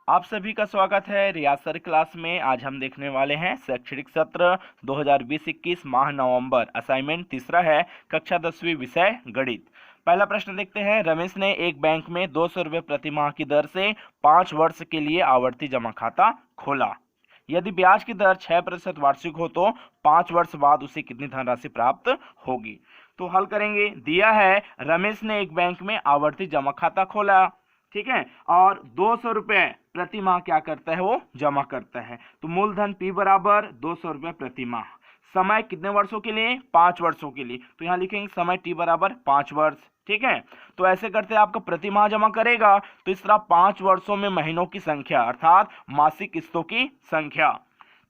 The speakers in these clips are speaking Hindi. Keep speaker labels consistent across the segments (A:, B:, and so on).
A: आप सभी का स्वागत है रियाज सर क्लास में। आज हम देखने वाले हैं शैक्षणिक सत्र 2020-21 माह नवंबर। असाइनमेंट तीसरा है, कक्षा 10वीं, विषय गणित। पहला प्रश्न देखते हैं। रमेश ने एक बैंक में 200 रुपये प्रति माह की दर से 5 वर्ष के लिए आवर्ती जमा खाता खोला। यदि ब्याज की दर 6% वार्षिक हो तो 5 वर्ष बाद उसे कितनी धनराशि प्राप्त होगी। तो हल करेंगे। दिया है रमेश ने एक बैंक में आवर्ती जमा खाता खोला, ठीक है, और 200 रुपये प्रति माह क्या करता है, वो जमा करता है। तो मूलधन P बराबर 200 रुपये प्रति माह। समय कितने वर्षों के लिए, 5 वर्षों के लिए। तो यहाँ लिखेंगे समय T बराबर 5 वर्ष, ठीक है। तो ऐसे करते आपका प्रति माह जमा करेगा तो इस तरह 5 वर्षों में महीनों की संख्या अर्थात मासिक किस्तों की संख्या।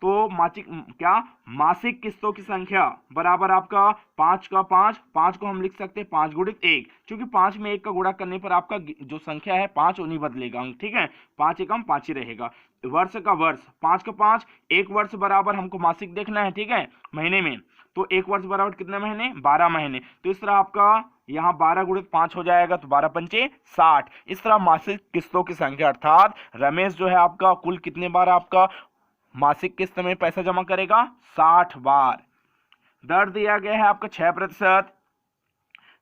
A: तो मासिक किस्तों की संख्या बराबर आपका 5 का 5 को हम लिख सकते हैं 5 गुणित 1, क्योंकि 5 में 1 का गुणा करने पर आपका जो संख्या है 5 नहीं बदलेगा, ठीक है। 5 एकम 5 ही रहेगा। वर्ष का वर्ष 5 का 5, 1 वर्ष बराबर हमको मासिक देखना है, ठीक है, महीने में। तो 1 वर्ष बराबर कितने महीने, 12 महीने। तो इस तरह आपका यहाँ 12 गुणित 5 हो जाएगा, तो 12 पंचे 60। इस तरह मासिक किस्तों की संख्या अर्थात रमेश जो है आपका कुल कितने बार आपका मासिक किस्त में पैसा जमा करेगा, 60 बार। दर दिया गया है आपका 6%।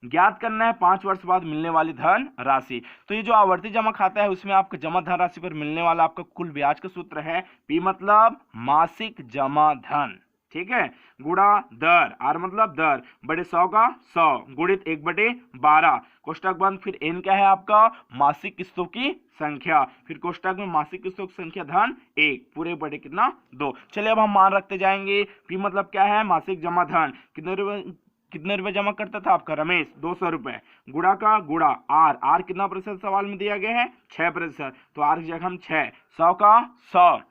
A: ज्ञात करना है 5 वर्ष बाद मिलने वाली धन राशि। तो ये जो आवर्ती जमा खाता है उसमें आपका जमा धन राशि पर मिलने वाला आपका कुल ब्याज का सूत्र है P मतलब मासिक जमा धन, ठीक है, गुणा दर, R मतलब दर, बटे 100 का 100 गुणित 1/12 कोष्टक बंद। फिर N क्या है आपका, मासिक किस्तों की संख्या, फिर कोष्टक में मासिक किस्तों की संख्या धन 1 पूरे बटे कितना 2। चलिए अब हम मान रखते जाएंगे। P मतलब क्या है, मासिक जमा धन। कितने रुपए जमा करता था आपका रमेश, 200 रुपए। गुणा का गुणा R कितना प्रतिशत सवाल में दिया गया है, 6%। तो R की जगह हम 6, 100 का 100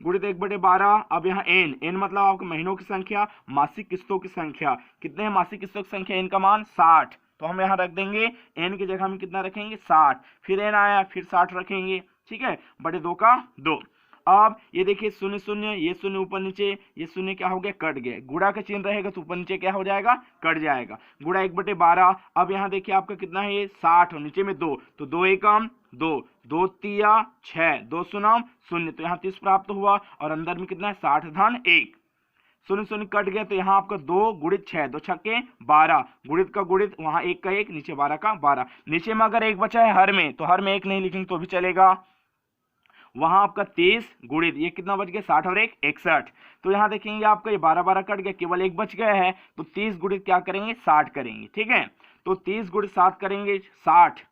A: गुणित 1/12। अब यहाँ N मतलब आपके महीनों की संख्या, मासिक किस्तों की संख्या। कितने हैं मासिक किस्तों की संख्या, N का मान 60, तो हम यहाँ रख देंगे N की जगह हम कितना रखेंगे, 60। फिर N आया, फिर 60 रखेंगे, ठीक है, बटे 2 का 2। अब ये देखिए 0 0, ये 0 ऊपर नीचे, ये 0 क्या हो गया, कट गए। गुणा का चिन्ह रहेगा तो ऊपर नीचे क्या हो जाएगा, कट जाएगा। गुणा 1/12। अब यहाँ देखिए आपका कितना है, ये 60 और नीचे में 2, तो 2 एकम 2, 2 तिया 6, 2 शून्य 0, तो यहाँ 30 प्राप्त हुआ। और अंदर में कितना है, 60 धन 1, 0 0 कट गया। तो यहाँ आपका 2 गुणित 6, 2 छक्के 12, गुणित का गुणित, वहां 1 का 1, नीचे 12 का 12। नीचे में अगर 1 बचा है हर में, तो हर में 1 नहीं लिखेंगे तो भी चलेगा। वहां आपका 30 गुणित, ये कितना बच गया, 60 और 1 61। तो यहाँ देखेंगे आपका ये 12 कट गया, केवल 1 बच गया है। तो 30 गुणित क्या करेंगे, 60 करेंगे, ठीक है। तो 30 गुणित 7 करेंगे 60,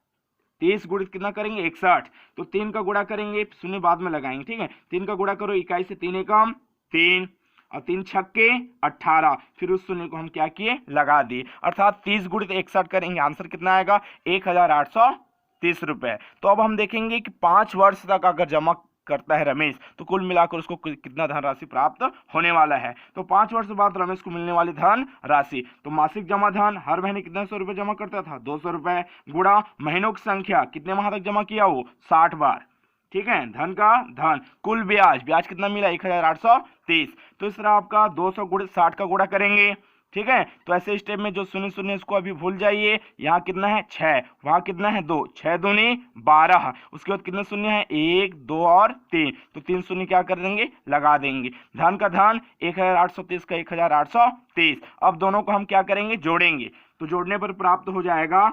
A: 30 गुणित कितना करेंगे, 61। तो 3 का गुणा करेंगे, शून्य बाद में लगाएंगे, ठीक है। 3 का गुणा करो, इकाई से 3 एकम 3 और 3 छक्के 18। फिर उस शून्य को हम क्या किए, लगा दिए, अर्थात 30 गुणित 61 करेंगे, आंसर कितना आएगा, 1830 रुपए। तो अब हम देखेंगे कि 5 वर्ष तक अगर जमा करता है रमेश तो कुल मिलाकर उसको कितना धनराशि प्राप्त होने वाला है। तो 5 वर्ष बाद रमेश को मिलने वाली धन राशि, तो मासिक जमा धन हर महीने कितने 100 रुपए जमा करता था, 200 रुपए, गुणा महीनों की संख्या, कितने माह तक जमा किया वो, 60 बार, ठीक है। धन का धन, कुल ब्याज कितना मिला, 1830। तो इस तरह आपका 200 गुणित 60 का गुणा करेंगे, ठीक है। तो ऐसे स्टेप में जो 0 0 इसको अभी भूल जाइए। यहाँ कितना है 6, वहां कितना है 2, 6 दूनी 12, उसके बाद कितने शून्य है, 1 2 और 3, तो 3 शून्य क्या कर देंगे, लगा देंगे। धन का धन 1830 का 1830। अब दोनों को हम क्या करेंगे, जोड़ेंगे। तो जोड़ने पर प्राप्त हो जाएगा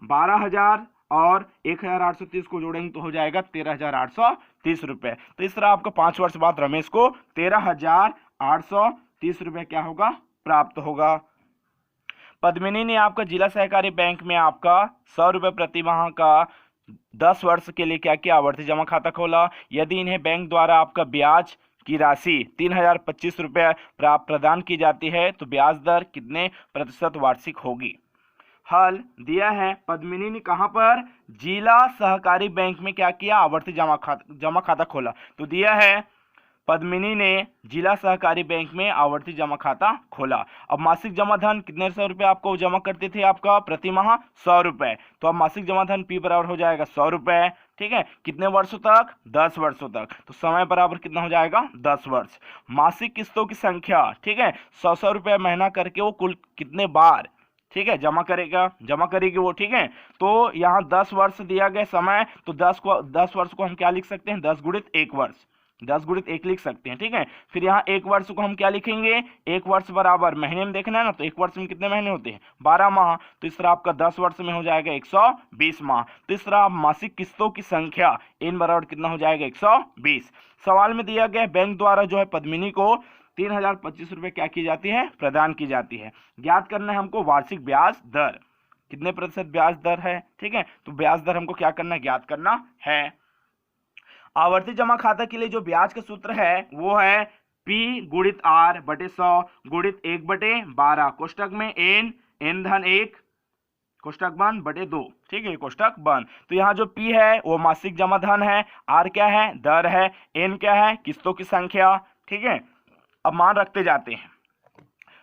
A: 12,000 और 1830 को जोड़ेंगे तो हो जाएगा 13,830 रुपए। तो इस तरह आपका 5 वर्ष बाद रमेश को 13,830 रुपए क्या होगा, प्राप्त होगा। पद्मिनी ने आपका जिला सहकारी बैंक में आपका 100 रुपये प्रति माह का 10 वर्ष के लिए क्या किया, आवर्ती जमा खाता खोला। यदि इन्हें बैंक द्वारा आपका ब्याज की राशि 3025 रुपये प्रदान की जाती है तो ब्याज दर कितने प्रतिशत वार्षिक होगी। हल दिया है, पद्मिनी ने कहां पर, जिला सहकारी बैंक में क्या किया, आवर्ती जमा खाता खोला। तो दिया है पद्मिनी ने जिला सहकारी बैंक में आवर्ती जमा खाता खोला। अब मासिक जमा धन कितने 100 रुपए आपको जमा करते थे आपका प्रति माह, 100 रुपए। तो अब मासिक जमा धन P बराबर हो जाएगा 100 रुपए, ठीक है। कितने वर्षों तक, 10 वर्षों तक। तो समय बराबर कितना हो जाएगा, 10 वर्ष। मासिक किस्तों की संख्या, ठीक है, 100 रुपए महीना करके वो कुल कितने बार ठीक है, जमा करेगी वो, ठीक है। तो यहाँ 10 वर्ष दिया गया समय, तो 10 वर्ष को हम क्या लिख सकते हैं, 10 गुणित 1 वर्ष, 10 गुणित 1 लिख सकते हैं, ठीक है। फिर यहाँ 1 वर्ष को हम क्या लिखेंगे, 1 वर्ष बराबर महीने में देखना है ना, तो 1 वर्ष में कितने महीने होते हैं, 12 माह। तो इस तरह आपका 10 वर्ष में हो जाएगा 120 माह। तो इस तरह मासिक किस्तों की संख्या n बराबर कितना हो जाएगा, 120। सवाल में दिया गया बैंक द्वारा जो है पद्मिनी को 3025 रुपये क्या की जाती है, प्रदान की जाती है। ज्ञात करना है हमको वार्षिक ब्याज दर, कितने प्रतिशत ब्याज दर है, ठीक है। तो ब्याज दर हमको क्या करना है, ज्ञात करना है। आवर्ती जमा खाता के लिए जो ब्याज का सूत्र है वो है P गुणित R बटे 100 गुणित 1 बटे 12 कोष्टक में n धन 1 कोष्टक बंद बटे 2, ठीक है, कोष्टक बंद। तो यहाँ जो P है वो मासिक जमा धन है, R क्या है, दर है, n क्या है, किस्तों की संख्या, ठीक है। अब मान रखते जाते हैं।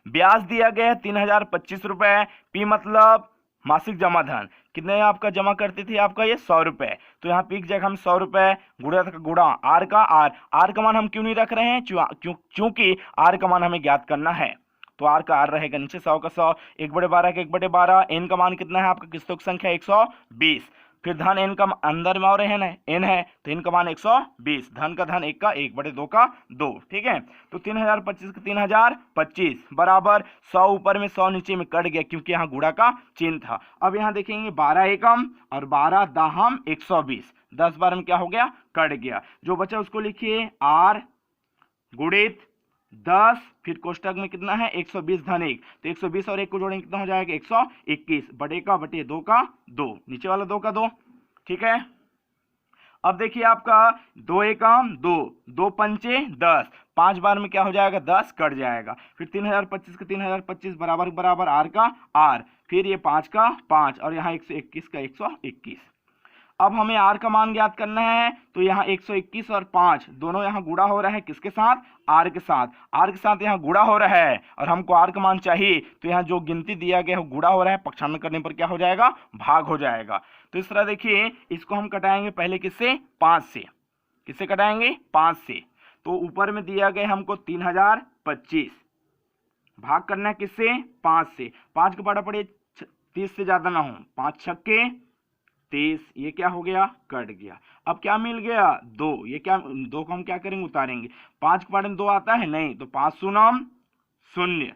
A: ब्याज दिया गया है 3025 रुपए, P मतलब मासिक जमा धन, कितने आपका जमा करते थे, आपका ये 100 रुपए। तो यहाँ पी की जगह हम 100 रुपए गुणा का गुणा आर का मान हम क्यों नहीं रख रहे हैं, क्योंकि आर का मान हमें ज्ञात करना है। तो आर का आर रहेगा नीचे 100 का 100, 1 बटे 12 का 1 बटे 12, एन का मान कितना है आपका, किस्तों की संख्या 120। फिर धन एन का अंदर में और है ना, एन है, तो एन का मान 120, धन का धन 1 का 1 बटे 2 का 2, ठीक है। तो 3025 का 3025 बराबर 100 ऊपर में 100 नीचे में कट गया, क्योंकि यहाँ गुणा का चिन्ह था। अब यहाँ देखेंगे 12 एकम और 12 दाहम 120, 10 बार में क्या हो गया, कट गया। जो बचा उसको लिखिए आर गुणित 10, फिर कोष्टक में कितना है 120 धन 1, तो 120 और 1 को जोड़ेंगे कितना हो जाएगा 121 बटे का बटे 2 का 2, नीचे वाला 2 का 2, ठीक है। अब देखिए आपका 2 एकम 2, 2 पंचे 10, 5 बार में क्या हो जाएगा 10 कट जाएगा। फिर 3025 का 3025 बराबर बराबर आर का आर, फिर ये 5 का 5 और यहाँ 121 का 121। अब हमें आर का मान ज्ञात करना है, तो यहाँ 121 और 5 दोनों यहाँ गुणा हो रहा है, किसके साथ, आर के साथ, आर के साथ यहाँ गुणा हो रहा है और हमको आर का मान चाहिए। तो यहाँ जो गिनती दिया गया है वो गुणा हो रहा है, पक्षांतर करने पर क्या हो जाएगा, भाग हो जाएगा। तो इस तरह देखिए इसको हम कटाएंगे पहले किससे, 5 से, किससे कटाएंगे, 5 से। तो ऊपर में दिया गया हमको 3025, भाग करना है किससे, 5 से, 5 का पाड़ा पड़े 30 से ज्यादा ना हो, 5 छक्के 30, ये क्या हो गया, कट गया। अब क्या मिल गया, 2, ये क्या 2 को हम क्या करेंगे, उतारेंगे, 5 के पाड़े में 2 आता है नहीं, तो 5 शून्य 0,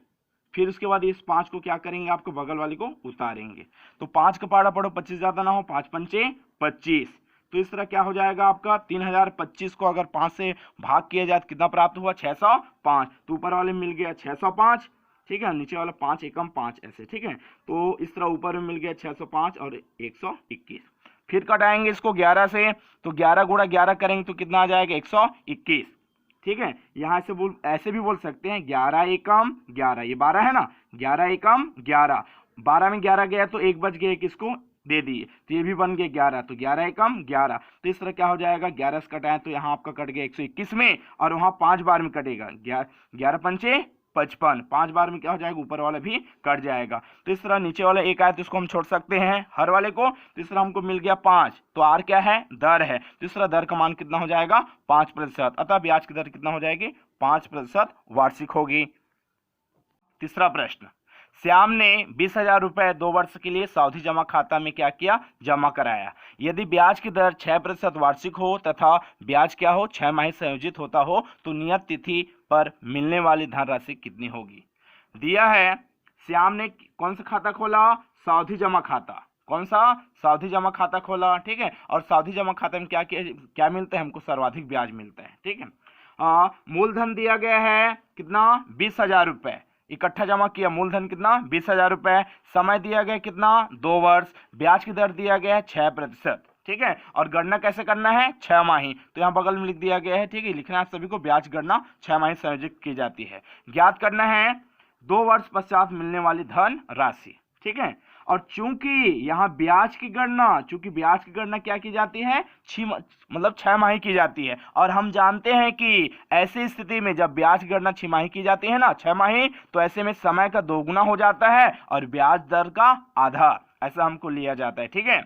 A: फिर उसके बाद इस 5 को क्या करेंगे, आपको बगल वाले को उतारेंगे। तो 5 का पाड़ा पड़ो 25 ज्यादा ना हो, 5 पंचे 25। तो इस तरह क्या हो जाएगा आपका 3025 को अगर 5 से भाग किया जाए तो कितना प्राप्त हुआ, 605। तो ऊपर वाले मिल गया 605, ठीक है, नीचे वाला 5 एकम 5 ऐसे, ठीक है। तो इस तरह ऊपर में मिल गया 605 और 121। फिर कटाएंगे इसको 11 से, तो 11 गुणा 11 करेंगे तो कितना आ जाएगा, 121, ठीक है। यहाँ से ऐसे भी बोल सकते हैं 11 एकम 11, ये 12 है ना, 11 एकम 11, 12 में 11 गया तो 1 बच गया, किसको दे दिए, तो ये भी बन गया 11, तो 11 एकम 11। तो इस तरह क्या हो जाएगा, 11 से कटाए तो यहाँ आपका कट गया 121 में, और वहाँ 5 बार में कटेगा, 11 पंचे 55, 5 बार में क्या हो जाएगा, ऊपर वाला भी कट जाएगा। तो इस तरह नीचे वाला एक आया तो इसको हम छोड़ सकते हैं हर वाले को। तो इस तरह हमको मिल गया 5, तो आर क्या है, दर है। तो इस तरह दर का मान कितना हो जाएगा, 5%, अतः ब्याज की दर कितना हो जाएगी, 5% वार्षिक होगी। तीसरा प्रश्न, श्याम ने 20,000 रुपए 2 वर्ष के लिए सावधि जमा खाता में क्या किया, जमा कराया। यदि ब्याज की दर 6% वार्षिक हो तथा ब्याज क्या हो, 6 माही संयोजित होता हो, तो नियत तिथि पर मिलने वाली धनराशि कितनी होगी। दिया है श्याम ने कौन सा खाता खोला, सावधि जमा खाता, कौन सा, सावधि जमा खाता खोला, ठीक है। और सावधि जमा खाते में क्या मिलता है, हमको सर्वाधिक ब्याज मिलता है, ठीक है। मूलधन दिया गया है कितना, 20,000 रुपए, इकट्ठा जमा किया, मूलधन कितना, 20,000 रुपए, समय दिया गया कितना, 2 वर्ष, ब्याज की दर दिया गया है 6%, ठीक है। और गणना कैसे करना है, 6 माही, तो यहाँ बगल में लिख दिया गया है, ठीक है। लिखना है सभी को, ब्याज गणना 6 माही संयोजित की जाती है। ज्ञात करना है 2 वर्ष पश्चात मिलने वाली धन राशि, ठीक है। और चूंकि यहाँ ब्याज की गणना क्या की जाती है, 6 माही की जाती है, और हम जानते हैं कि ऐसी स्थिति में जब ब्याज की गणना 6 माही की जाती है ना, 6 माही, तो ऐसे में समय का 2 गुना हो जाता है और ब्याज दर का आधा, ऐसा हमको लिया जाता है, ठीक है।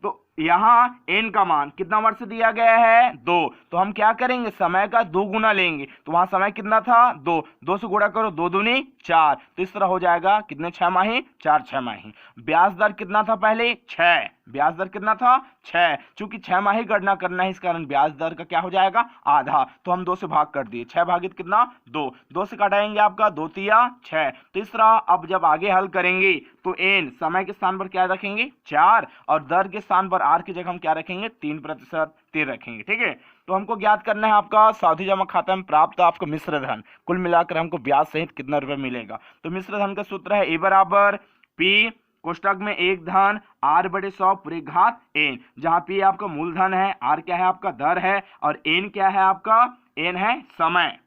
A: तो यहाँ n का मान कितना वर्ष दिया गया है 2, तो हम क्या करेंगे समय का 2 गुना लेंगे, तो वहां समय कितना था 2 से गुणा करो 2 दूनी 4, तो इस तरह हो जाएगा कितने 6 माही 4 6 माही। ब्याज दर कितना था पहले 6, ब्याज दर कितना था 6, चूंकि 6 माही गणना करना है इस कारण ब्याज दर का क्या हो जाएगा आधा, तो हम 2 से भाग कर दिए, 6 भागित कितना 2 से घटाएंगे आपका 2 तिया 6, तो इस तरह अब जब आगे हल करेंगे तो n समय के स्थान पर क्या रखेंगे 4 और दर के स्थान पर r की जगह हम क्या रखेंगे 3% स्थिर रखेंगे। ठीक है, तो हमको ज्ञात करना है आपका सावधि जमा खाता में प्राप्त आपका मिश्र धन, कुल मिलाकर हमको ब्याज सहित कितना रुपए मिलेगा। तो मिश्र धन का सूत्र है a बराबर p कोष्टक में एक धन r बटे 100 पूरे घात n, जहाँ p आपका मूलधन है, r क्या है आपका दर है और n क्या है आपका n है समय।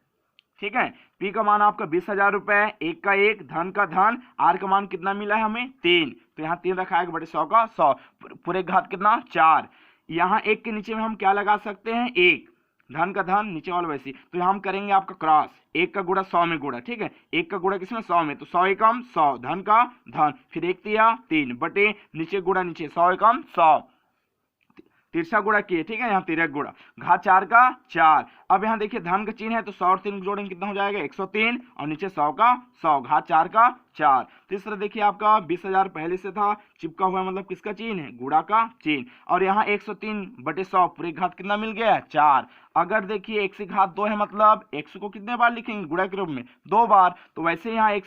A: ठीक है, p का मान आपका 20,000 रुपए, एक का एक धन का धन, r का मान कितना मिला है हमें 3, तो यहाँ 3 रखा है बटे 100 का 100 पूरे घात कितना 4, यहाँ एक के नीचे में हम क्या लगा सकते हैं 1, धन का धन नीचे वाला वैसे, तो यहाँ हम करेंगे आपका क्रॉस, एक का गुणा 100 में गुणा। ठीक है, एक का गुणा किसमें 100 में, तो 100 एकम 100 धन का धन, फिर एक तिया 3 बटे नीचे गुणा नीचे 100 एकम 100 तिरछा गुणा किए। ठीक है, यहाँ तिरक गुणा घात 4 का 4, अब यहाँ देखिए धन का चिन्ह है तो 100 और 3 जोड़ेंगे कितना हो जाएगा 103 और नीचे 100 का 100 घात 4 का 4। तीसरा देखिए आपका 20,000 पहले से था चिपका हुआ, मतलब किसका चिन्ह है गुणा का चिन्ह, और यहाँ 103 बटे 100 पूरे घात कितना मिल गया 4। अगर देखिए x घात 2 है मतलब x को कितने बार लिखेंगे गुणा के रूप में 2 बार, तो वैसे यहाँ x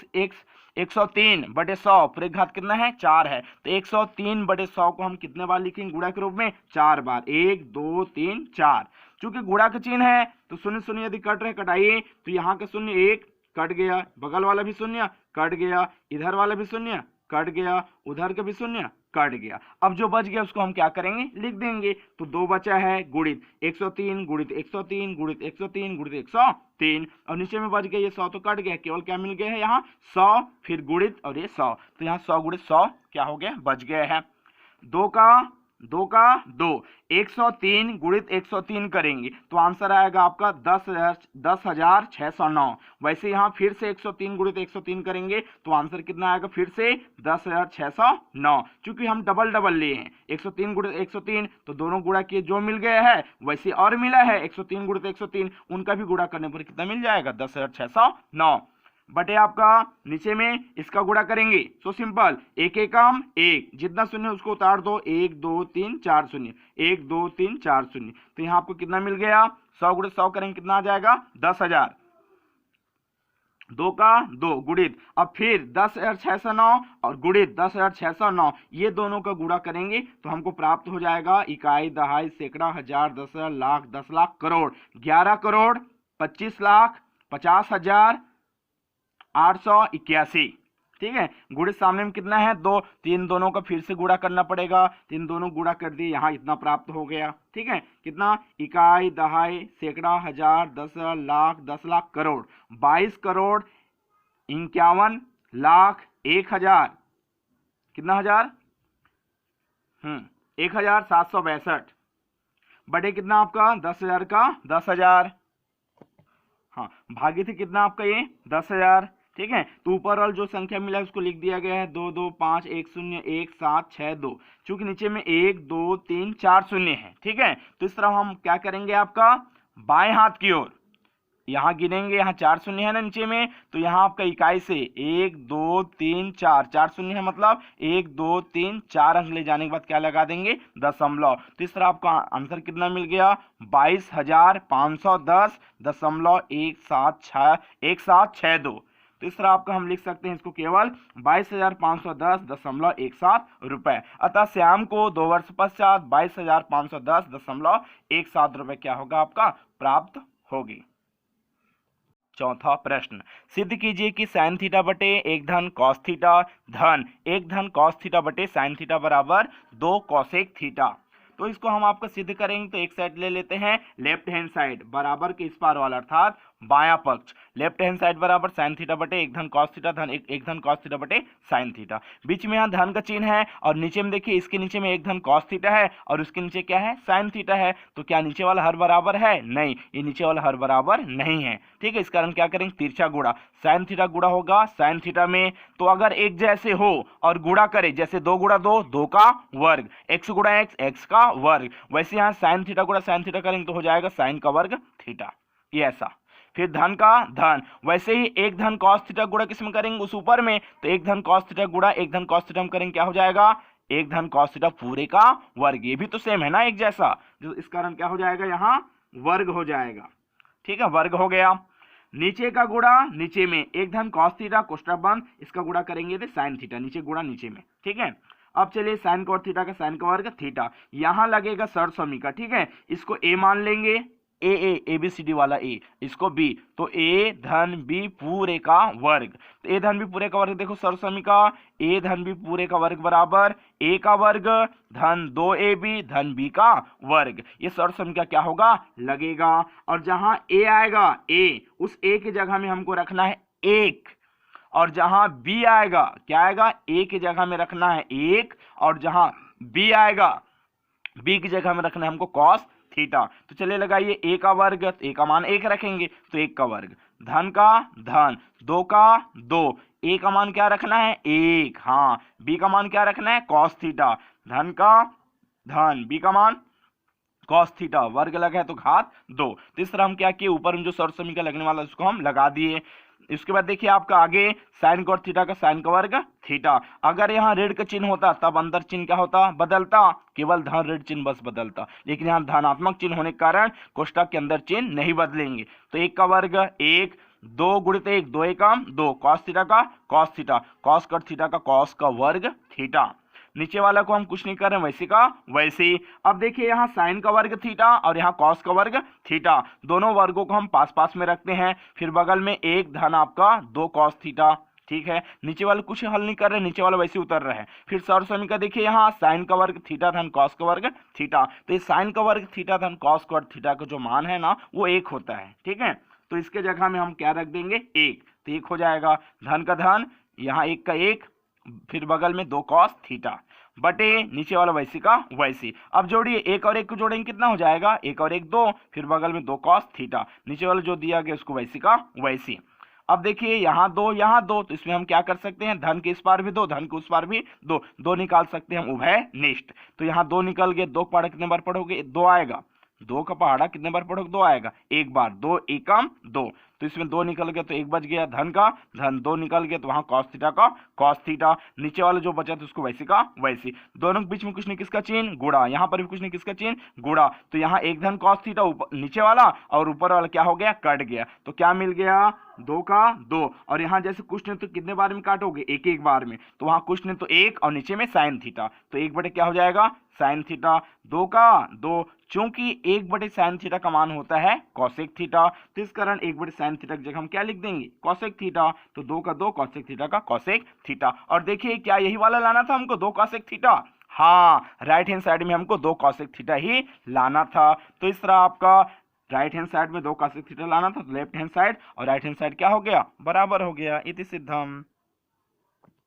A: 103 बटे 100 पूरे घात कितना है 4 है, तो 103 बटे 100 को हम कितने बार लिखेंगे गुणा के रूप में 4 बार, 1 2 3 4। चूंकि गुणा का चिन्ह है तो शून्य शून्य यदि कट रहे कटाइए, तो यहाँ का शून्य 1 कट गया, बगल वाला भी शून्य कट गया, इधर वाला भी शून्य कट गया, उधर का भी शून्य कट गया। अब जो बच गया उसको हम क्या करेंगे लिख देंगे, तो 2 बचा है गुणित 103 गुणित 103 गुणित 103 गुणित 103, और नीचे में बच गया ये 100 तो कट गया, केवल क्या मिल गया है यहाँ 100 फिर गुणित और ये 100, तो यहाँ 100 गुणित 100 क्या हो गया बच गया है। 2 का 2 103 गुणित 103 करेंगे तो आंसर आएगा आपका 10,609। वैसे यहाँ फिर से 103 गुणित 103 करेंगे तो आंसर कितना आएगा फिर से 10,609। चूंकि हम डबल डबल लिए हैं 103 गुणित 103 तो दोनों गुणा किए जो मिल गया है वैसे और मिला है 103 गुणित 103, उनका भी गुणा करने पर कितना मिल जाएगा 10,609 बटे आपका नीचे में इसका गुणा करेंगे, सो सिंपल एक एकम एक, जितना शून्य उसको उतार दो, 1 2 3 4 शून्य 1 2 3 4 शून्य, तो यहाँ आपको कितना मिल गया 100 गुणित 100 करेंगे कितना आ जाएगा 10,000। 2 का 2 गुणित अब फिर 10,609 और गुणित 10,609, ये दोनों का गुणा करेंगे तो हमको प्राप्त हो जाएगा इकाई दहाई सैकड़ा हजार 10,000 लाख 10 लाख करोड़ 11 करोड़ 25 लाख 50,000 881। ठीक है, गुणित सामने में कितना है 2, तो इन दोनों का फिर से गुणा करना पड़ेगा, तो इन दोनों गुणा कर दिए यहाँ इतना प्राप्त हो गया। ठीक है, कितना इकाई दहाई सैकड़ा हजार 10,000 लाख 10 लाख करोड़ 22 करोड़ 51 लाख 1,000 कितना हजार 1,762 बटे कितना आपका 10,000 का 10,000, हाँ भागी थे कितना आपका ये 10,000। ठीक है, तो ऊपर वाला जो संख्या मिला है उसको लिख दिया गया है 2 2 5 1 0 1 7 6 2, चूंकि नीचे में 1 2 3 4 शून्य है। ठीक है, तो इस तरह हम क्या करेंगे आपका बाएं हाथ की ओर यहाँ गिनेंगे, यहाँ 4 शून्य है ना नीचे में, तो यहाँ आपका इकाई से 1 2 3 4 शून्य है मतलब 1 2 3 4 अंक ले जाने के बाद क्या लगा देंगे दशमलव, तो इस तरह आपका आंसर कितना मिल गया 22,510.1762। तो इस तरह आपका हम लिख सकते हैं इसको केवल 22,510.17 रुपए। अतः श्याम को 2 वर्ष पश्चात 22,510.17 रुपए क्या होगा आपका प्राप्त होगी। चौथा प्रश्न, सिद्ध कीजिए कि साइन थीटा बटे एक धन कॉस थीटा धन एक धन कॉस थीटा बटे साइन थीटा बराबर 2 कॉसेक थीटा। तो इसको हम आपको सिद्ध करेंगे तो एक साइड ले लेते हैं लेफ्ट हैंड साइड बराबर के इस पार वाला, अर्थात बायां पक्ष, लेफ्ट हैंड साइड बराबर साइन थीटा बटे एक धन कॉस थीटा धन एक धन कॉस थीटा बटे साइन थीटा। बीच में यहाँ धन का चिन्ह है और नीचे में देखिए इसके नीचे में एक धन कॉस थीटा है और उसके नीचे क्या है, साइन थीटा है। तो क्या नीचे वाला हर बराबर है? नहीं, ये नीचे वाला हर बराबर नहीं है। ठीक है, इस कारण क्या करेंगे, तिरछा गुणा, साइन थीटा गुणा होगा साइन थीटा में। तो अगर एक जैसे हो और गुणा करे, जैसे 2 गुणा 2 2 का वर्ग, x गुणा x x का वर्ग, वैसे यहाँ साइन थीटा गुणा साइन थीटा करेंगे तो हो जाएगा साइन का वर्ग थीटा, ये ऐसा। फिर धन का धन, वैसे ही एक धन कॉस थीटा गुणा किसमें करेंगे, उस ऊपर में, तो एक धन कॉस थीटा गुणा एक धन कॉस थीटा में करेंगे, क्या हो जाएगा, एक धन कॉस थीटा पूरे का वर्ग। ये भी तो सेम है ना एक जैसा, जो इस कारण क्या हो जाएगा, यहाँ वर्ग हो जाएगा। ठीक है, वर्ग हो गया। नीचे का गुणा नीचे में, एक धन कॉस थीटा कोष्ठक बंद, इसका गुणा करेंगे तो साइन थीटा, नीचे गुणा नीचे में। ठीक है, अब चलिए साइन कॉस थीटा का साइन का वर्ग थीटा, यहां लगेगा सरसमी का। ठीक है, इसको ए मान लेंगे, ए बी सी डी वाला ए, इसको बी, तो ए धन बी पूरे का वर्ग। तो ए धन बी पूरे का वर्ग देखो सरसमी का, ए धन बी पूरे का वर्ग बराबर ए का वर्ग धन 2ab धन बी का वर्ग। ये सरसमी का क्या होगा, लगेगा। और जहां ए आएगा, ए, उस ए की जगह में हमको रखना है 1, और जहां बी आएगा, क्या आएगा, ए की जगह में रखना है 1, और जहां बी आएगा, बी की जगह में रखना है हमको कॉस थीटा। तो चलिए लगाइए, ए का वर्ग, तो ए का मान 1 रखेंगे, तो 1 का वर्ग, धन का धन, 2 का 2, ए का मान क्या रखना है 1, हाँ, बी का मान क्या रखना है कॉस थीटा, धन का धन, बी का मान कॉस थीटा, वर्ग लगा है तो घात 2। तो इस तरह हम क्या किए, ऊपर में जो सरसमी का लगने वाला उसको हम लगा दिए। इसके बाद देखिए आपका आगे साइन कॉस थीटा का साइन का वर्ग थीटा। अगर यहाँ ऋण का चिन्ह होता तब अंदर चिन्ह क्या होता, बदलता, केवल धन ऋण चिन्ह बस बदलता, लेकिन यहाँ धनात्मक चिन्ह होने के कारण कोष्ठक के अंदर चिन्ह नहीं बदलेंगे। तो 1 का वर्ग 1, 2 गुणित 1 2 एकम 2, कॉस थीटा का cos theta, cos cut theta का कॉस का वर्ग थीटा। नीचे वाला को हम कुछ नहीं कर रहे हैं, वैसे का वैसे ही। अब देखिए यहाँ साइन का वर्ग थीटा और यहाँ कॉस का वर्ग थीटा, दोनों वर्गों को हम पास पास में रखते हैं। फिर बगल में एक धन आपका 2 कॉस थीटा। ठीक है, नीचे वाले कुछ हल नहीं कर रहे, नीचे वाला वैसे उतर रहे हैं। फिर सरसमी का देखिए यहाँ साइन का वर्ग थीटा धन कॉस का वर्ग थीटा, तो ये साइन का वर्ग थीटा धन कॉस का वर्ग थीटा का जो मान है ना वो 1 होता है। ठीक है, तो इसके जगह में हम क्या रख देंगे 1, तो 1 हो जाएगा। धन का धन, यहाँ 1 का 1, फिर बगल में 2 कॉस थीटा बटे नीचे वाला वैसे का वैसे। अब जोड़िए, 1 और 1 को जोड़ेंगे कितना हो जाएगा, 1 और 1 2, फिर बगल में 2 कॉस थीटा, नीचे वाला जो दिया गया उसको वैसे का वैसे। अब देखिए यहाँ 2 यहाँ 2, तो इसमें हम क्या कर सकते हैं, धन के इस पार भी 2 धन के उस पार भी 2, 2 निकाल सकते हैं हम उभय निष्ठ। तो यहाँ 2 निकल गए, 2 पहाड़ा कितने बार पढ़ोगे, 2 आएगा, 2 का पहाड़ा कितने बार पढ़ोगे, 2 आएगा, एक बार, 2 एकम 2, तो इसमें 2 निकल गया तो 1 बच गया, धन का धन 2 निकल गया तो वहां कॉस थीटा का कॉस थीटा, नीचे वाला जो बचा तो उसको वैसे का वैसे। दोनों के बीच में कुछ नहीं किसका चिन्ह, गुणा, यहाँ पर भी कुछ नहीं किसका चिन्ह, गुणा। तो यहाँ एक धन कॉस थीटा नीचे वाला और ऊपर वाला क्या हो गया, कट गया, तो क्या मिल गया 2 का 2। और यहाँ जैसे कुछ नहीं तो कितने बार में काटोगे, एक एक बार में, तो वहां कुछ नहीं तो 1 और नीचे में साइन थीटा, तो 1 बटे क्या हो जाएगा साइन थीटा, 2 का 2, चूंकि 1 बटे साइन थीटा का मान होता है कॉसेक थीटा, तो इस कारण 1 बटे साइन थीटा की जगह हम क्या लिख देंगे कॉसेक थीटा। तो 2 का 2 कॉसेक थीटा का कॉसेक थीटा। और देखिए क्या यही वाला लाना था हमको 2 कॉसेक थीटा, हाँ, राइट हैंड साइड में हमको 2 कॉसेक थीटा ही लाना था। तो इस तरह आपका राइट हैंड साइड में 2 कॉसेक थीटा लाना था, तो लेफ्ट हैंड साइड और राइट हैंड साइड क्या हो गया, बराबर हो गया। इति सिद्धम।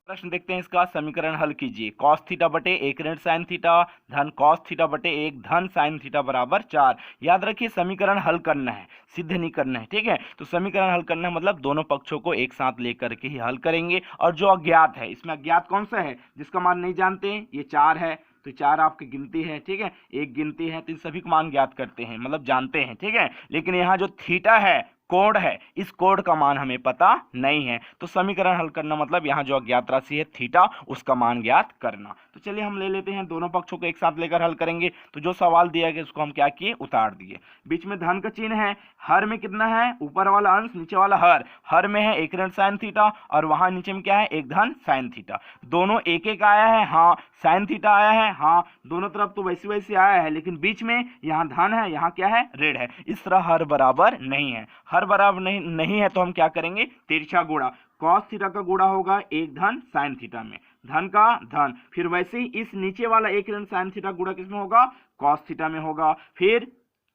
A: प्रश्न देखते हैं इसका, समीकरण हल कीजिए। कॉस थीटा बटे 1 ऋण साइन थीटा धन कॉस थीटा बटे 1 धन साइन थीटा बराबर 4। याद रखिए समीकरण हल करना है, सिद्ध नहीं करना है। ठीक है, तो समीकरण हल करना है मतलब दोनों पक्षों को एक साथ लेकर के ही हल करेंगे। और जो अज्ञात है, इसमें अज्ञात कौन सा है, जिसका मान नहीं जानते, ये 4 है, तो 4 आपकी गिनती है। ठीक है, एक गिनती है, तो इन सभी को मान ज्ञात करते हैं, मतलब जानते हैं। ठीक है, लेकिन यहाँ जो थीटा है कोण है, इस कोण का मान हमें पता नहीं है, तो समीकरण हल करना मतलब यहाँ जो अज्ञात राशि है थीटा उसका मान ज्ञात करना। तो चलिए हम ले लेते हैं, दोनों पक्षों को एक साथ लेकर हल करेंगे। तो जो सवाल दिया गया उसको हम क्या किए, उतार दिए। बीच में धन का चिन्ह है, हर में कितना है, ऊपर वाला अंश नीचे वाला हर, हर में है 1 ऋण साइन थीटा और वहां नीचे में क्या है 1 धन साइन थीटा। दोनों एक एक आया है, हाँ, साइन थीटा आया है, हाँ, दोनों तरफ तो वैसे वैसे आया है, लेकिन बीच में यहाँ धन है, यहाँ क्या है ऋण है। इस तरह हर बराबर नहीं है, हर बराबर नहीं है तो हम क्या करेंगे, तिरछा गुणा, कॉस थीटा का गुणा होगा 1 धन साइन थीटा में, धन का धन, फिर वैसे ही इस नीचे वाला 1 ऋण साइन थीटा गुणा किसमें होगा, कॉस थीटा में होगा। फिर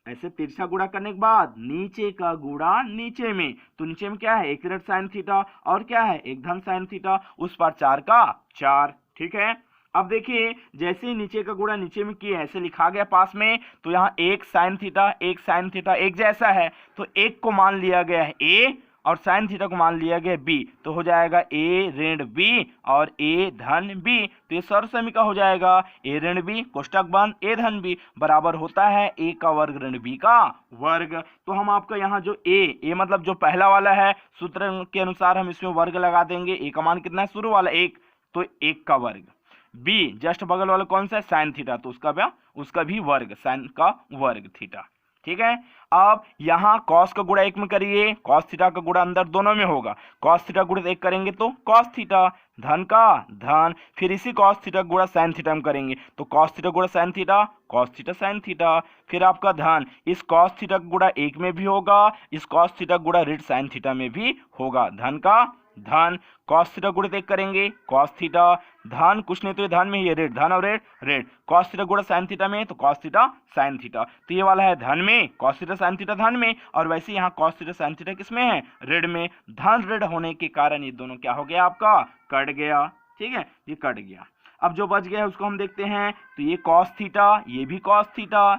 A: ऐसे तिरछा गुणा करने के बाद नीचे का गुणा नीचे में, तो नीचे में क्या है, एक ऋण साइन थीटा और क्या है, एक धन साइन थीटा, उस पर 4 का 4। ठीक है, अब देखिए जैसे ही नीचे का गुणा नीचे में किए ऐसे लिखा गया पास में, तो यहाँ एक साइन थीटा एक जैसा है, तो एक को मान लिया गया है ए और साइन थीटा को मान लिया गया बी, तो हो जाएगा ए ऋण बी और ए धन बी। तो ये सर्वसमी का हो जाएगा ए ऋण बी कोष्टक बंद ए धन बी बराबर होता है ए का वर्ग ऋण बी का वर्ग। तो हम आपका यहाँ जो ए मतलब जो पहला वाला है सूत्र के अनुसार हम इसमें वर्ग लगा देंगे। ए का मान कितना है, शुरू वाला 1, तो 1 का वर्ग। बी जस्ट बगल वाला कौन सा है, साइन थीटा, तो उसका भी वर्ग, साइन का वर्ग थीटा। ठीक है, अब यहाँ कॉस का गुणा 1 में करिए, कॉस थीटा का गुणा अंदर दोनों में होगा, कॉस थीटा गुणित 1 करेंगे तो कॉस थीटा, धन का धन, फिर इसी कॉस थीटा गुणा साइन थीटा में करेंगे तो कॉस थीटा गुणा sine theta, cos theta sine theta, फिर आपका धन इस कॉस थीटा का गुणा 1 में भी होगा, इस कॉस थीटा गुणा ऋण साइन थीटा में भी होगा, धन का धन, कॉस थीटा गुणित 1 करेंगे कॉस थीटा, धन कुछ नहीं तो ये धन में ही है ऋण, धन और ऋण, कॉस थीटा गुणा साइन थीटा में तो कॉस थीटा साइन थीटा, तो ये वाला है धन में, कॉस थीटा साइन थीटा धन में, और वैसे यहाँ कॉस थीटा साइन थीटा किस में है, ऋण में। धन ऋण होने के कारण ये दोनों क्या हो गया आपका, कट गया। ठीक है, ये कट गया। अब जो बच गया है उसको हम देखते हैं, तो ये कॉस थीटा, ये भी कॉस थीटा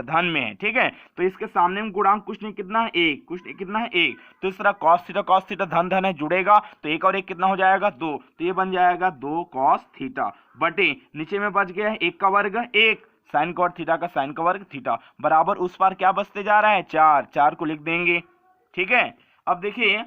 A: धन में है। ठीक है, तो इसके सामने में गुणांक कुछ नहीं कितना है, 1, कुछ नहीं कितना है 1, तो इस तरह कॉस थीटा धन धन है जुड़ेगा, तो 1 और 1 कितना हो जाएगा 2, तो ये बन जाएगा 2 कॉस थीटा बटे नीचे में बच गया है 1 का वर्ग 1, साइन कॉट थीटा का साइन का वर्ग थीटा बराबर उस पार क्या बचते जा रहा है 4, 4 को लिख देंगे। ठीक है, अब देखिए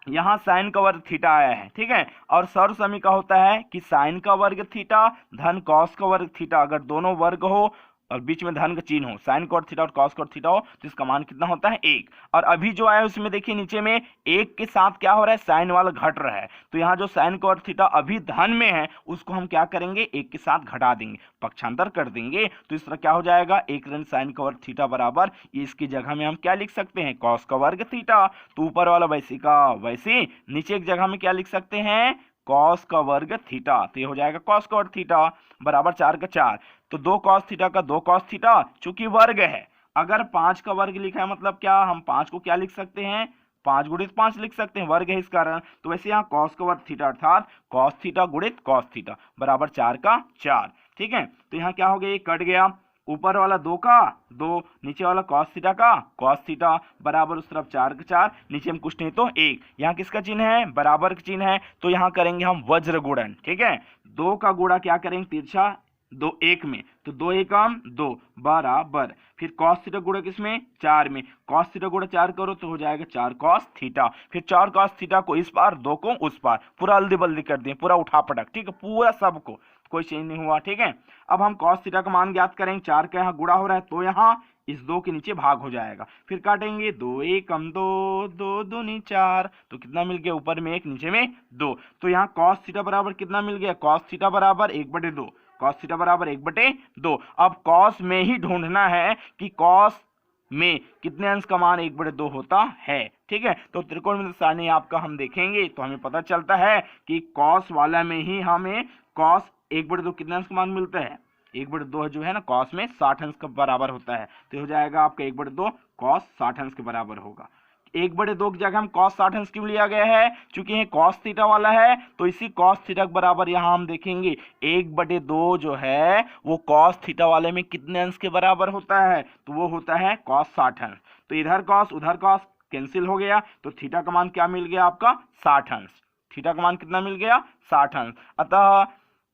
A: यहाँ साइन का वर्ग थीटा आया है। ठीक है, और सर्वसमी का होता है कि साइन का वर्ग थीटा धन कॉस का वर्ग थीटा, अगर दोनों वर्ग हो और बीच में धन का चिन्ह हो, साइन कॉट थीटा और कॉस कॉट थीटा हो, तो इसका मान कितना होता है 1। और अभी जो आया है उसमें देखिए नीचे में 1 के साथ क्या हो रहा है, साइन वाला घट रहा है, तो यहाँ जो साइन कॉट थीटा अभी धन में है उसको हम क्या करेंगे 1 के साथ घटा देंगे, पक्षांतर कर देंगे, तो इस तरह क्या हो जाएगा 1 ऋण साइन का वर्ग थीटा बराबर, इसकी जगह में हम क्या लिख सकते हैं कॉस का वर्ग थीटा, तो ऊपर वाला वैसे का वैसे, नीचे एक जगह में क्या लिख सकते हैं कॉस का वर्ग थीटा, तो ये हो जाएगा कॉस का वर्ग थीटा बराबर 4 का 4, तो 2 कॉस थीटा का 2 कॉस थीटा, चूंकि वर्ग है, अगर 5 का वर्ग लिखा है मतलब क्या, हम 5 को क्या लिख सकते हैं 5 गुणित 5 लिख सकते हैं, वर्ग है इस कारण, तो वैसे यहाँ कॉस का वर्ग थीटा अर्थात कॉस थीटा गुणित कॉस थीटा बराबर 4 का 4। ठीक है, तो यहाँ क्या हो गया, ये कट गया, ऊपर वाला 2 का 2, नीचे वाला कॉस थीटा का कॉस थीटा बराबर उस तरफ 4 का 4, नीचे में कुछ नहीं तो 1, यहाँ किसका चिन्ह है, बराबर का चिन्ह है, तो यहाँ करेंगे हम वज्र गुणन। ठीक है, 2 का गुणा क्या करेंगे तिरछा 2 1 में, तो 2 एकम 2 बराबर, फिर कॉस थीटा गुणा किसमें 4 में, कॉस थीटा गुणा 4 करो तो हो जाएगा 4 कॉस थीटा, फिर 4 कॉस थीटा को इस पार 2 को उस पार, पूरा अल्दी बल्दी कर दिए, पूरा उठा पटक। ठीक है, पूरा सबको, कोई चेंज नहीं हुआ। ठीक है, अब हम कॉस थीटा का मान ज्ञात करेंगे, 4 का यहाँ गुणा हो रहा है तो यहाँ इस 2 के नीचे भाग हो जाएगा, फिर काटेंगे 2 एकम 2 2 दूनी 4, तो कितना मिल गया, ऊपर में 1 नीचे में 2, तो यहाँ कॉस थीटा बराबर कितना मिल गया, कॉस थीटा बराबर 1/2, कॉस थीटा बराबर 1/2। अब कॉस में ही ढूंढना है कि कॉस में कितने अंश का मान 1/2 होता है। ठीक है, तो त्रिकोणमिति सारणी आपका हम देखेंगे तो हमें पता चलता है कि कॉस वाला में ही हमें कॉस 1/2 कितने अंश का मान मिलता है, 1/2 जो है ना कॉस में 60 अंश के बराबर होता है, तो हो जाएगा आपका 1/2 कॉस 60 अंश के बराबर होगा। 1/2 की जगह हम कॉस 60 अंश क्यों लिया गया है, क्योंकि ये कॉस थीटा वाला है, तो इसी कॉस थीटा के बराबर यहाँ हम देखेंगे 1/2 जो है वो कॉस थीटा वाले में कितने अंश के बराबर होता है, तो वो होता है कॉस 60 अंश, तो इधर कॉस उधर कॉस कैंसिल हो गया, तो थीटा का मान क्या मिल गया आपका 60 अंश, थीटा का मान कितना मिल गया 60 अंश। अतः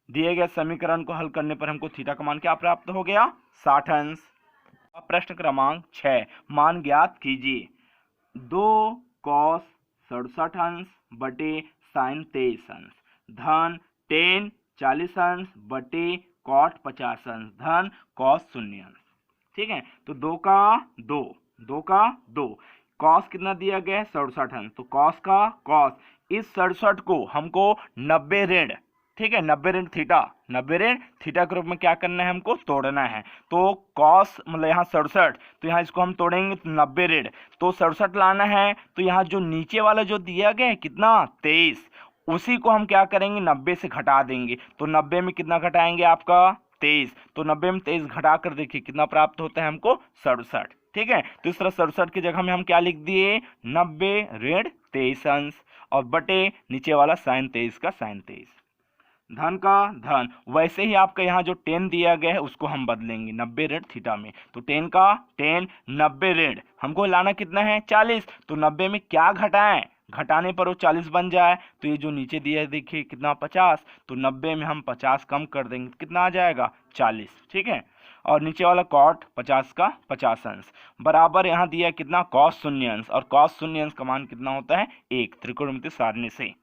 A: दिए गए समीकरण को हल करने पर हमको थीटा का मान क्या प्राप्त हो गया 60 अंश। अब प्रश्न क्रमांक 6, मान ज्ञात कीजिए, 2 कॉस 67 अंश बटे साइन 23 अंश धन टेन 40 अंश बटे कॉट 50 अंश धन कॉस 0 अंश। ठीक है, तो 2 का 2 कॉस कितना दिया गया है 67 अंश, तो कॉस का कॉस, इस 67 को हमको 90 ऋण, ठीक है 90 ऋण थीटा के रूप में क्या करना है, हमको तोड़ना है, तो कॉस मतलब यहाँ 67, तो यहाँ इसको हम तोड़ेंगे तो 90 ऋण, तो 67 लाना है, तो यहाँ जो नीचे वाला जो दिया गया है कितना 23, उसी को हम क्या करेंगे 90 से घटा देंगे, तो 90 में कितना घटाएंगे आपका 23, तो 90 में 23 घटा कर देखिए कितना प्राप्त होता है हमको 67। ठीक है, तो इस तरह 67 की जगह में हम क्या लिख दिए 90 ऋण 23 अंश और बटे नीचे वाला साइन 23 का साइन 23, धन का धन। वैसे ही आपका यहाँ जो 10 दिया गया है उसको हम बदलेंगे 90 ऋण थीटा में, तो 10 का 10, 90 ऋण हमको लाना कितना है 40, तो 90 में क्या घटाएं, घटाने पर वो 40 बन जाए, तो ये जो नीचे दिया है देखिए कितना 50, तो 90 में हम 50 कम कर देंगे कितना आ जाएगा 40। ठीक है, और नीचे वाला कॉट 50 का 50 अंश बराबर यहाँ दिया है कितना कॉस शून्य अंश, और कॉस शून्य अंश का मान कितना होता है 1 त्रिकोणमिति सारणी से।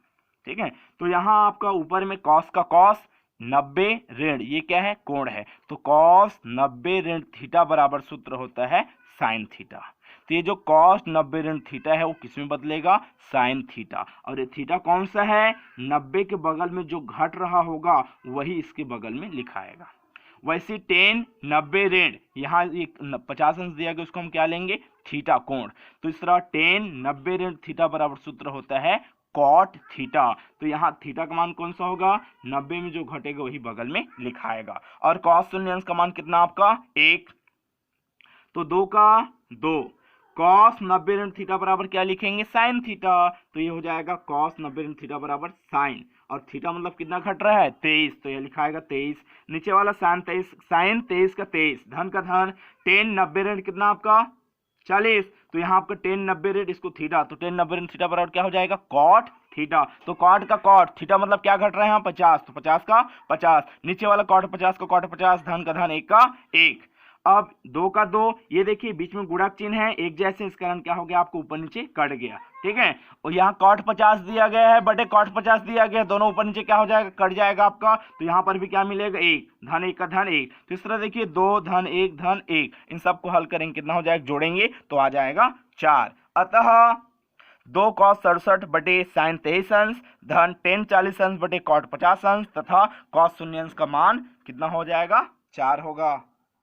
A: ठीक है, तो यहाँ आपका ऊपर में कॉस का कॉस 90 ऋण ये क्या है कोण है, तो कॉस 90 ऋण थीटा बराबर सूत्र होता है साइन थीटा। तो ये जो कॉस 90 ऋण थीटा है वो किस में बदलेगा साइन थीटा, और ये थीटा कौन सा है 90 के बगल में जो घट रहा होगा वही इसके बगल में लिखाएगा। वैसे 10 90 ऋण यहाँ 50 अंश दिया गया उसको हम क्या लेंगे थीटा कोण, तो इस तरह 10 90 ऋण थीटा बराबर सूत्र होता है कॉट थीटा। तो यहाँ थीटा का मान कौन सा होगा 90 में जो घटेगा वही बगल में लिखाएगा, और कॉस शून्य अंश का मान कितना आपका 1, तो 2 का 2, कॉस 90 ऋण थीटा बराबर क्या लिखेंगे साइन थीटा, तो ये हो जाएगा कॉस 90 ऋण थीटा बराबर साइन, और थीटा मतलब कितना घट रहा है 23, तो ये लिखाएगा 23, नीचे वाला साइन 23 का 23, धन का धन 10 90 ऋण कितना आपका 40, तो यहाँ आपका 10 90 ऋण इसको थीटा, तो 10 90 ऋण थीटा बराबर क्या हो जाएगा कॉट थीटा, तो कॉट का कॉट थीटा मतलब क्या घट रहा है यहाँ 50, तो 50 का 50, नीचे वाला कॉट 50 का कॉट 50, धन का धन 1 का 1। अब 2 का 2 ये देखिए बीच में गुणक चिन्ह है एक जैसे, इस कारण क्या हो गया आपको ऊपर नीचे कट गया। ठीक है, और यहाँ कॉट 50 दिया गया है बटे कॉट 50 दिया गया है, दोनों ऊपर नीचे क्या हो जाएगा कट जाएगा आपका, तो यहाँ पर भी क्या मिलेगा 1, धन 1 का धन 1, तो इस तरह देखिए 2 धन 1 धन 1, इन सबको हल करेंगे कितना हो जाएगा जोड़ेंगे तो आ जाएगा 4। अतः 2 कॉस 67 बटे साइन 23 अंश धन 10 40 अंश बटे कॉट 50 अंश तथा कॉस शून्य अंश का मान कितना हो जाएगा 4 होगा।